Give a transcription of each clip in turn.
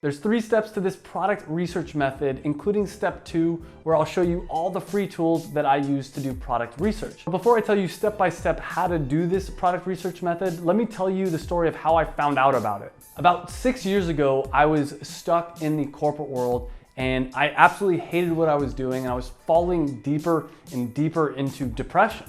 There's 3 steps to this product research method, including step 2, where I'll show you all the free tools that I use to do product research. Before I tell you step by step how to do this product research method, let me tell you the story of how I found out about it. About 6 years ago, I was stuck in the corporate world and I absolutely hated what I was doing, and I was falling deeper and deeper into depression.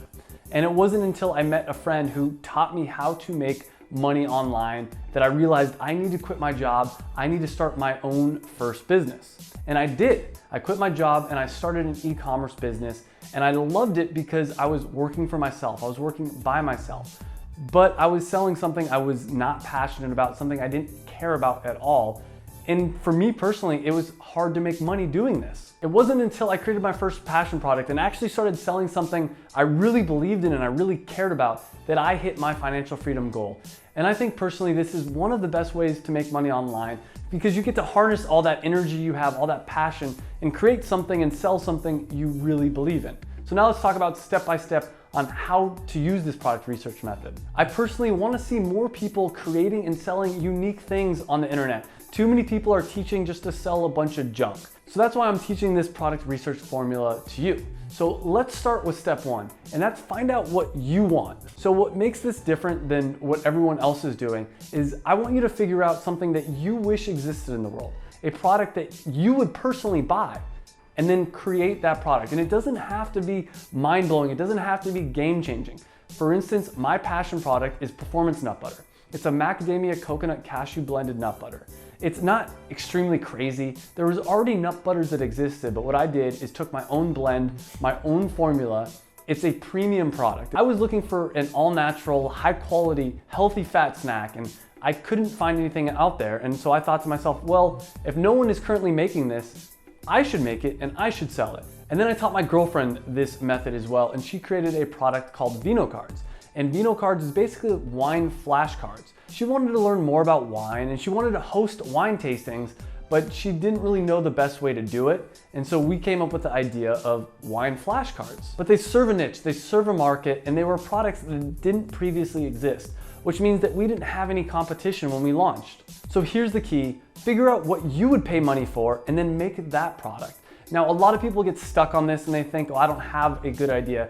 And it wasn't until I met a friend who taught me how to make money online that I realized I need to quit my job. I need to start my own first business. And I did. I quit my job and I started an e-commerce business, and I loved it because I was working for myself. I was working by myself, but I was selling something I was not passionate about, something I didn't care about at all. And for me personally, it was hard to make money doing this. It wasn't until I created my first passion product and actually started selling something I really believed in and I really cared about that I hit my financial freedom goal. And I think personally, this is one of the best ways to make money online, because you get to harness all that energy you have, all that passion, and create something and sell something you really believe in. So now let's talk about step by step on how to use this product research method. I personally want to see more people creating and selling unique things on the internet. Too many people are teaching just to sell a bunch of junk. So that's why I'm teaching this product research formula to you. So let's start with step 1, and that's find out what you want. So what makes this different than what everyone else is doing is I want you to figure out something that you wish existed in the world, a product that you would personally buy, and then create that product. And it doesn't have to be mind-blowing. It doesn't have to be game-changing. For instance, my passion product is performance nut butter. It's a macadamia coconut cashew blended nut butter. It's not extremely crazy. There was already nut butters that existed, but what I did is took my own blend, my own formula. It's a premium product. I was looking for an all-natural, high-quality, healthy fat snack, and I couldn't find anything out there. And so I thought to myself, well, if no one is currently making this, I should make it and I should sell it. And then I taught my girlfriend this method as well, and she created a product called Vino Cards. And Vino Cards is basically wine flashcards. She wanted to learn more about wine and she wanted to host wine tastings, but she didn't really know the best way to do it. And so we came up with the idea of wine flashcards. But they serve a niche, they serve a market, and they were products that didn't previously exist, which means that we didn't have any competition when we launched. So here's the key: figure out what you would pay money for and then make that product. Now, a lot of people get stuck on this and they think, oh, I don't have a good idea.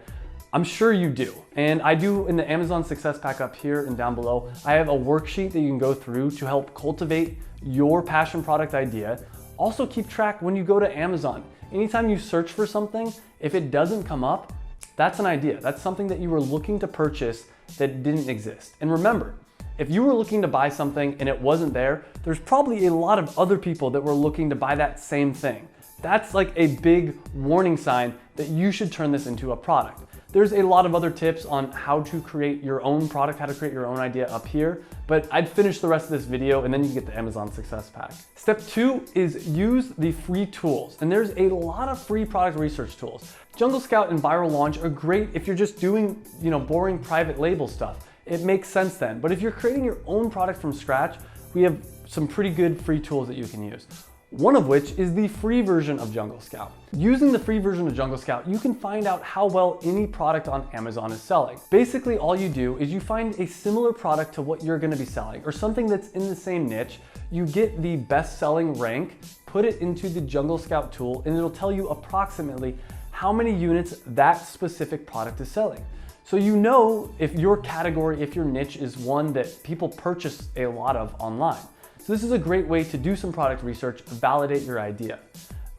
I'm sure you do. And I do in the Amazon Success Pack up here and down below. I have a worksheet that you can go through to help cultivate your passion product idea. Also keep track when you go to Amazon. Anytime you search for something, if it doesn't come up, that's an idea. That's something that you were looking to purchase that didn't exist. And remember, if you were looking to buy something and it wasn't there, there's probably a lot of other people that were looking to buy that same thing. That's like a big warning sign that you should turn this into a product. There's a lot of other tips on how to create your own product, how to create your own idea up here, but I'd finish the rest of this video and then you can get the Amazon Success Pack. Step 2 is use the free tools. And there's a lot of free product research tools. Jungle Scout and Viral Launch are great if you're just doing, boring private label stuff. It makes sense then. But if you're creating your own product from scratch, we have some pretty good free tools that you can use. One of which is the free version of Jungle Scout. Using the free version of Jungle Scout, you can find out how well any product on Amazon is selling. Basically, all you do is you find a similar product to what you're gonna be selling, or something that's in the same niche. You get the best-selling rank, put it into the Jungle Scout tool, and it'll tell you approximately how many units that specific product is selling. So you know if your category, if your niche is one that people purchase a lot of online. So this is a great way to do some product research, validate your idea.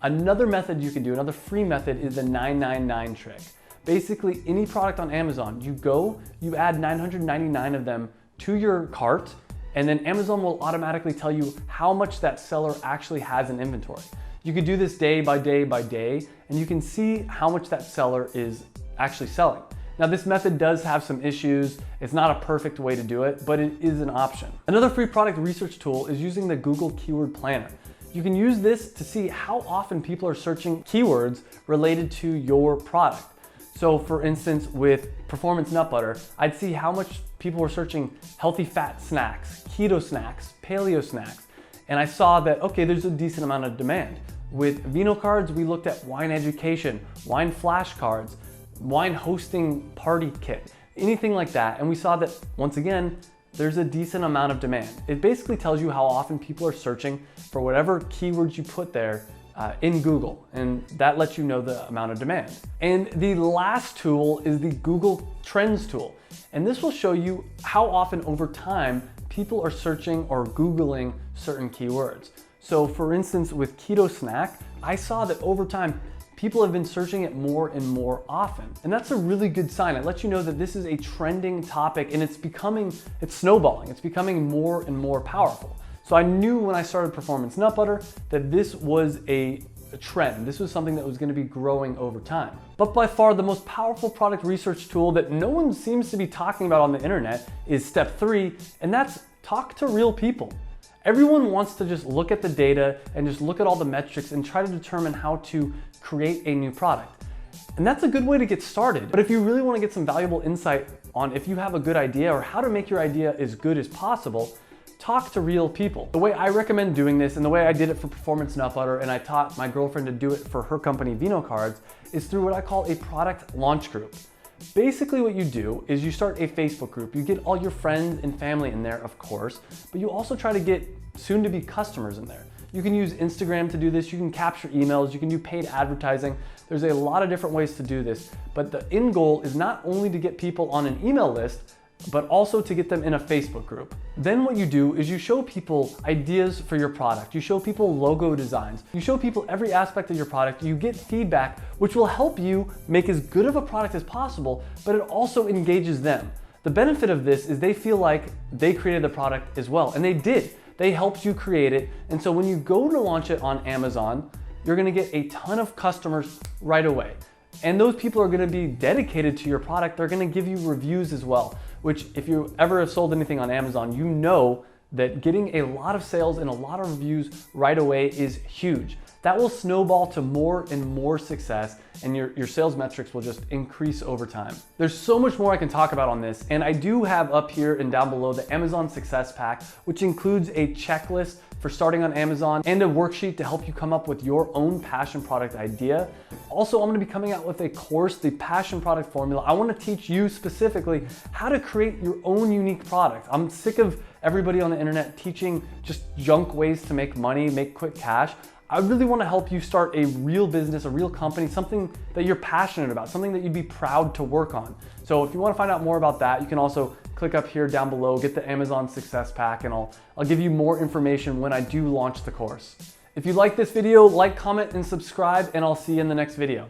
Another method you can do, another free method, is the 999 trick. Basically, any product on Amazon, you add 999 of them to your cart, and then Amazon will automatically tell you how much that seller actually has in inventory. You could do this day by day by day, and you can see how much that seller is actually selling. Now, this method does have some issues. It's not a perfect way to do it, but it is an option. Another free product research tool is using the Google Keyword Planner. You can use this to see how often people are searching keywords related to your product. So for instance, with performance nut butter, I'd see how much people were searching healthy fat snacks, keto snacks, paleo snacks. And I saw that, okay, there's a decent amount of demand. With Vino Cards, we looked at wine education, wine flashcards, wine hosting party kit, anything like that. And we saw that, once again, there's a decent amount of demand. It basically tells you how often people are searching for whatever keywords you put there in Google, and that lets you know the amount of demand. And the last tool is the Google Trends tool. And this will show you how often over time people are searching or Googling certain keywords. So for instance, with keto snack, I saw that over time, people have been searching it more and more often. And that's a really good sign. It lets you know that this is a trending topic and it's snowballing. It's becoming more and more powerful. So I knew when I started Performance Nut Butter that this was a trend. This was something that was going to be growing over time. But by far the most powerful product research tool that no one seems to be talking about on the internet is step 3, and that's talk to real people. Everyone wants to just look at the data and just look at all the metrics and try to determine how to create a new product. And that's a good way to get started. But if you really want to get some valuable insight on if you have a good idea or how to make your idea as good as possible, talk to real people. The way I recommend doing this and the way I did it for Performance Nut Butter, and I taught my girlfriend to do it for her company Vino Cards, is through what I call a product launch group. Basically what you do is you start a Facebook group. You get all your friends and family in there, of course, but you also try to get soon-to-be customers in there. You can use Instagram to do this. You can capture emails. You can do paid advertising. There's a lot of different ways to do this, but the end goal is not only to get people on an email list, but also to get them in a Facebook group. Then what you do is you show people ideas for your product. You show people logo designs. You show people every aspect of your product. You get feedback, which will help you make as good of a product as possible, but it also engages them. The benefit of this is they feel like they created the product as well, and they did. They helped you create it, and so when you go to launch it on Amazon, you're gonna get a ton of customers right away. And those people are gonna be dedicated to your product. They're gonna give you reviews as well, which if you ever have sold anything on Amazon, you know that getting a lot of sales and a lot of reviews right away is huge. That will snowball to more and more success, and your sales metrics will just increase over time. There's so much more I can talk about on this, and I do have up here and down below the Amazon Success Pack, which includes a checklist for starting on Amazon and a worksheet to help you come up with your own passion product idea. Also, I'm gonna be coming out with a course, the Passion Product Formula. I wanna teach you specifically how to create your own unique product. I'm sick of everybody on the internet teaching just junk ways to make money, make quick cash. I really want to help you start a real business, a real company, something that you're passionate about, something that you'd be proud to work on. So if you want to find out more about that, you can also click up here down below, get the Amazon Success Pack, and I'll give you more information when I do launch the course. If you like this video, like, comment, and subscribe, and I'll see you in the next video.